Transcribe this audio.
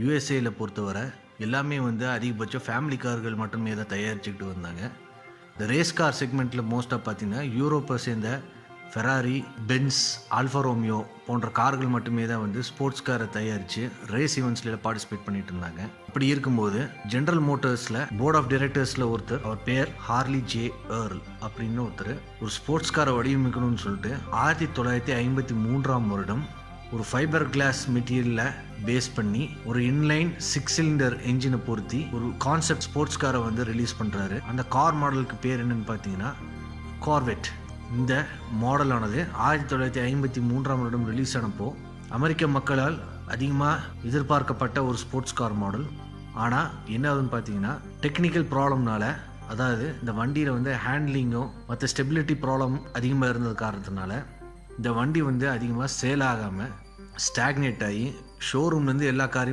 யூஎஸ்ஏல பொறுத்தவரை எல்லாமே வந்து அதிகபட்சம் ஃபேமிலி கார்கள் மட்டுமே தான் தயாரிச்சுக்கிட்டு வந்தாங்க. இந்த ரேஸ் கார் செக்மெண்ட்டில் மோஸ்ட்டாக பார்த்தீங்கன்னா யூரோப்பை சேர்ந்த ஃபெராரி, பென்ஸ், ஆல்ஃபா ரோமியோ போன்ற கார்கள் மட்டுமே தான் வந்து ஸ்போர்ட்ஸ் காரை தயாரித்து ரேஸ் ஈவெண்ட்ஸில் பார்ட்டிசிபேட் பண்ணிட்டு இருந்தாங்க. இப்படி இருக்கும்போது ஜென்ரல் மோட்டார்ஸில் போர்ட் ஆஃப் டைரக்டர்ஸில் ஒருத்தர், அவர் பேர் ஹார்லி ஜே ஏர்ல் அப்படின்னு ஒருத்தர், ஒரு ஸ்போர்ட்ஸ் காரை வடிவமைக்கணும்னு சொல்லிட்டு 1953ஆம் வருடம் ஒரு ஃபைபர் கிளாஸ் மெட்டீரியலில் பேஸ் பண்ணி ஒரு இன்லைன் 6 சிலிண்டர் என்ஜினை பொருத்தி ஒரு கான்செப்ட் ஸ்போர்ட்ஸ் காரை வந்து ரிலீஸ் பண்ணுறாரு. அந்த கார் மாடலுக்கு பேர் என்னன்னு பார்த்தீங்கன்னா கார்வெட். இந்த மாடலானது 1953ஆம் வருடம் ரிலீஸ் ஆனப்போ அமெரிக்க மக்களால் அதிகமாக எதிர்பார்க்கப்பட்ட ஒரு ஸ்போர்ட்ஸ் கார் மாடல். ஆனால் என்ன ஆகுதுன்னு பார்த்தீங்கன்னா டெக்னிக்கல் ப்ராப்ளம்னால, அதாவது இந்த வண்டியில் வந்து ஹேண்ட்லிங்கும் மற்ற ஸ்டெபிலிட்டி ப்ராப்ளம் அதிகமாக இருந்தது காரணத்தினால இந்த வண்டி வந்து அதிகமாக சேல் ஆகாமல் ஸ்டாக்னேட் ஆகி ஷோரூம்லேருந்து எல்லா காரையும்